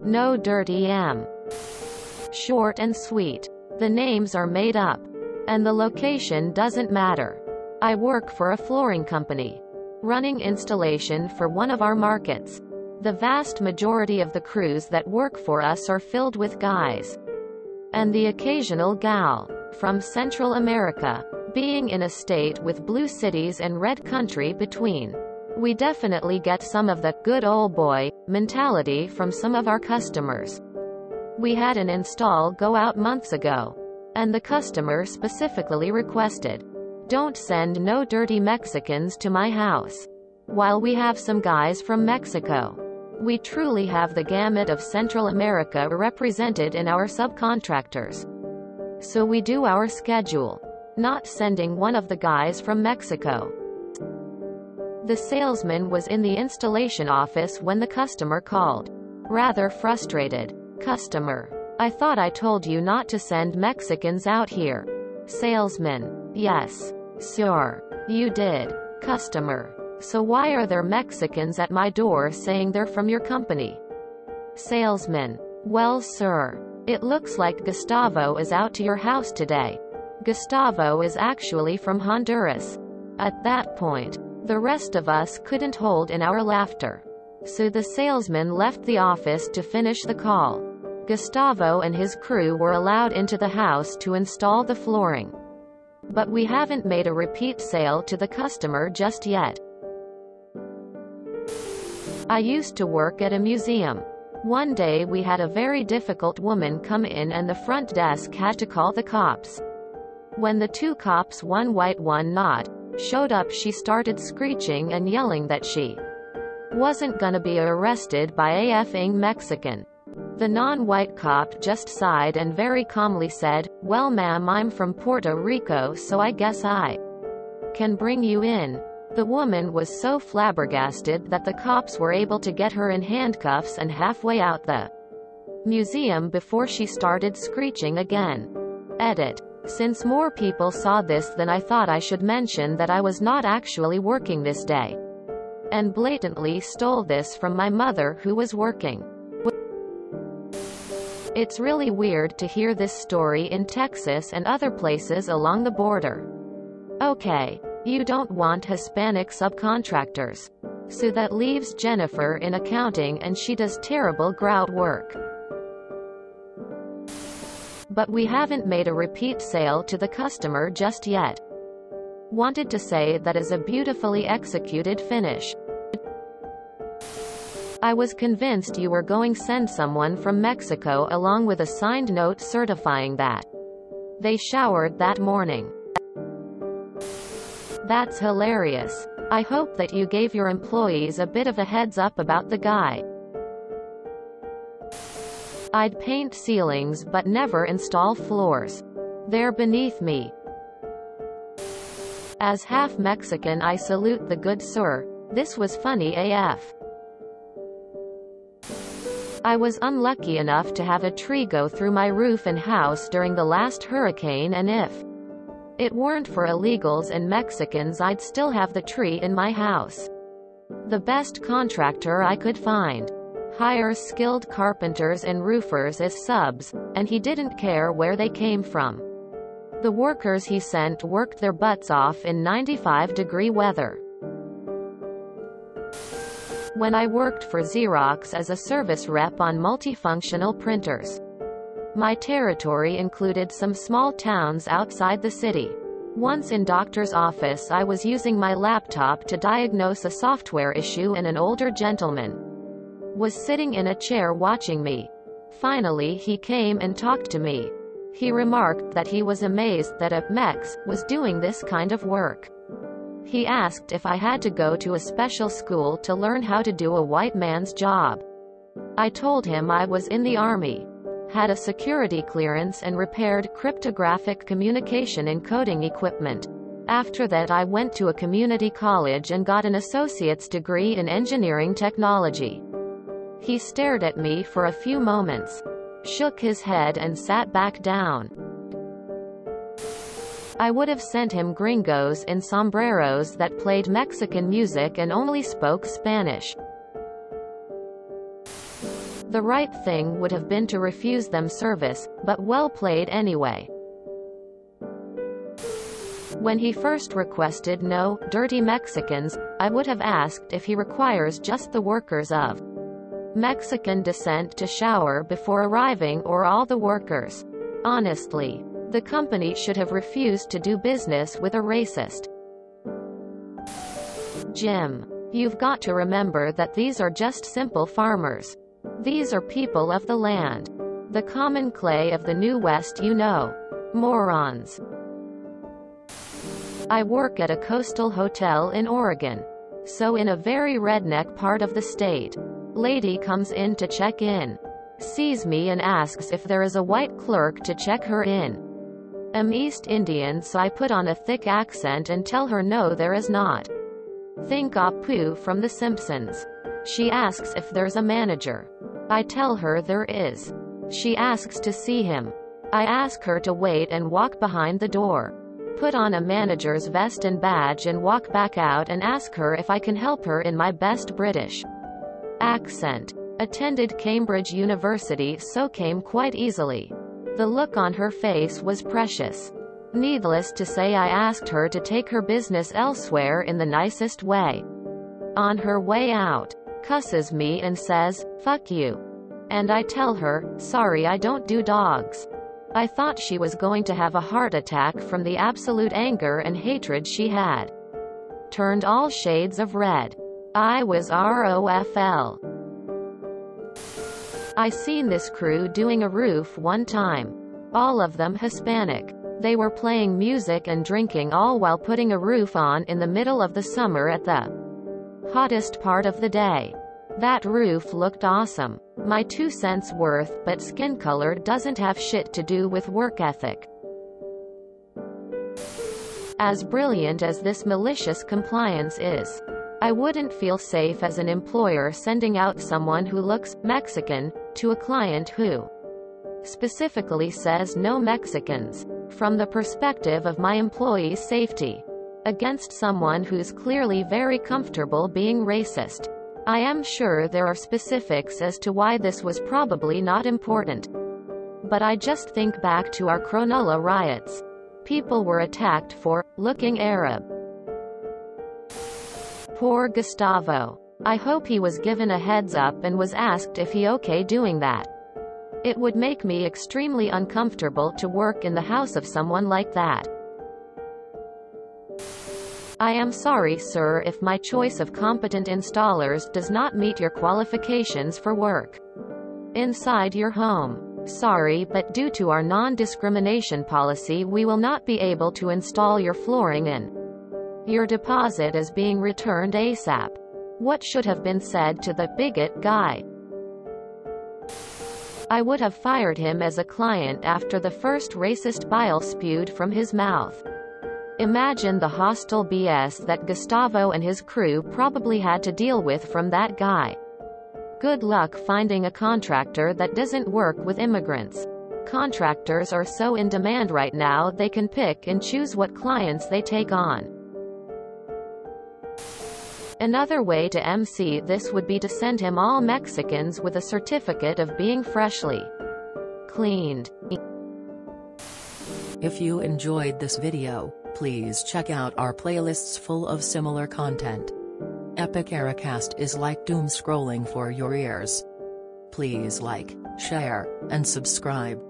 No dirty M. Short and sweet. The names are made up. And the location doesn't matter. I work for a flooring company, running installation for one of our markets. The vast majority of the crews that work for us are filled with guys. And the occasional gal from Central America. Being in a state with blue cities and red country between, we definitely get some of the good old boy mentality from some of our customers. We had an install go out months ago, and the customer specifically requested, "Don't send no dirty Mexicans to my house." While we have some guys from Mexico, we truly have the gamut of Central America represented in our subcontractors. So we do our schedule, not sending one of the guys from Mexico. The salesman was in the installation office when the customer called. Rather frustrated. Customer: "I thought I told you not to send Mexicans out here." Salesman: "Yes, sure, you did." Customer: "So why are there Mexicans at my door saying they're from your company?" Salesman: "Well, sir, it looks like Gustavo is out to your house today. Gustavo is actually from Honduras." At that point, the rest of us couldn't hold in our laughter. So the salesman left the office to finish the call. Gustavo and his crew were allowed into the house to install the flooring. But we haven't made a repeat sale to the customer just yet. I used to work at a museum. One day we had a very difficult woman come in and the front desk had to call the cops. When the two cops, one white one not, showed up, she started screeching and yelling that she wasn't gonna be arrested by a effing Mexican. The non-white cop just sighed and very calmly said, "Well ma'am, I'm from Puerto Rico, so I guess I can bring you in." The woman was so flabbergasted that the cops were able to get her in handcuffs and halfway out the museum before she started screeching again. Edit. Since more people saw this than I thought I should mention that I was not actually working this day, and blatantly stole this from my mother who was working. It's really weird to hear this story in Texas and other places along the border. Okay, you don't want Hispanic subcontractors. So that leaves Jennifer in accounting and she does terrible grout work. But we haven't made a repeat sale to the customer just yet. Wanted to say that is a beautifully executed finish. I was convinced you were going to send someone from Mexico along with a signed note certifying that they showered that morning. That's hilarious. I hope that you gave your employees a bit of a heads up about the guy. I'd paint ceilings but never install floors. They're beneath me. As half Mexican, I salute the good sir. This was funny AF. I was unlucky enough to have a tree go through my roof and house during the last hurricane, and if it weren't for illegals and Mexicans, I'd still have the tree in my house. The best contractor I could find hires skilled carpenters and roofers as subs, and he didn't care where they came from. The workers he sent worked their butts off in 95-degree weather. When I worked for Xerox as a service rep on multifunctional printers, my territory included some small towns outside the city. Once in doctor's office, I was using my laptop to diagnose a software issue and an older gentleman was sitting in a chair watching me. Finally he came and talked to me. He remarked that he was amazed that a Mex was doing this kind of work. He asked if I had to go to a special school to learn how to do a white man's job. I told him I was in the Army, had a security clearance, and repaired cryptographic communication encoding equipment. After that I went to a community college and got an associate's degree in engineering technology. He stared at me for a few moments, shook his head and sat back down. I would have sent him gringos in sombreros that played Mexican music and only spoke Spanish. The right thing would have been to refuse them service, but well played anyway. When he first requested no dirty Mexicans, I would have asked if he requires just the workers of Mexican descent to shower before arriving or all the workers. Honestly, the company should have refused to do business with a racist. Jim, you've got to remember that these are just simple farmers. These are people of the land. The common clay of the New West, you know. Morons. I work at a coastal hotel in Oregon. So in a very redneck part of the state. Lady comes in to check in. Sees me and asks if there is a white clerk to check her in. I'm East Indian, so I put on a thick accent and tell her no, there is not. Think Apu from The Simpsons. She asks if there's a manager. I tell her there is. She asks to see him. I ask her to wait and walk behind the door. Put on a manager's vest and badge and walk back out and ask her if I can help her in my best British accent. Attended Cambridge University, so came quite easily. The look on her face was precious. Needless to say, I asked her to take her business elsewhere in the nicest way. On her way out, cusses me and says, "Fuck you." And I tell her, "Sorry, I don't do dogs." I thought she was going to have a heart attack from the absolute anger and hatred she had. Turned all shades of red. I was ROFL. I seen this crew doing a roof one time. All of them Hispanic. They were playing music and drinking all while putting a roof on in the middle of the summer at the hottest part of the day. That roof looked awesome. My 2 cents worth, but skin color doesn't have shit to do with work ethic. As brilliant as this malicious compliance is, I wouldn't feel safe as an employer sending out someone who looks Mexican to a client who specifically says no Mexicans, from the perspective of my employee's safety, against someone who's clearly very comfortable being racist. I am sure there are specifics as to why this was probably not important. But I just think back to our Cronulla riots. People were attacked for looking Arab. Poor Gustavo. I hope he was given a heads up and was asked if he okay doing that. It would make me extremely uncomfortable to work in the house of someone like that. I am sorry, sir, if my choice of competent installers does not meet your qualifications for work inside your home. Sorry, but due to our non-discrimination policy, we will not be able to install your flooring in. Your deposit is being returned ASAP. What should have been said to the bigot guy? I would have fired him as a client after the first racist bile spewed from his mouth. Imagine the hostile BS that Gustavo and his crew probably had to deal with from that guy. Good luck finding a contractor that doesn't work with immigrants. Contractors are so in demand right now, they can pick and choose what clients they take on. Another way to MC this would be to send him all Mexicans with a certificate of being freshly cleaned. If you enjoyed this video, please check out our playlists full of similar content. Epic Ericast is like doom scrolling for your ears. Please like, share, and subscribe.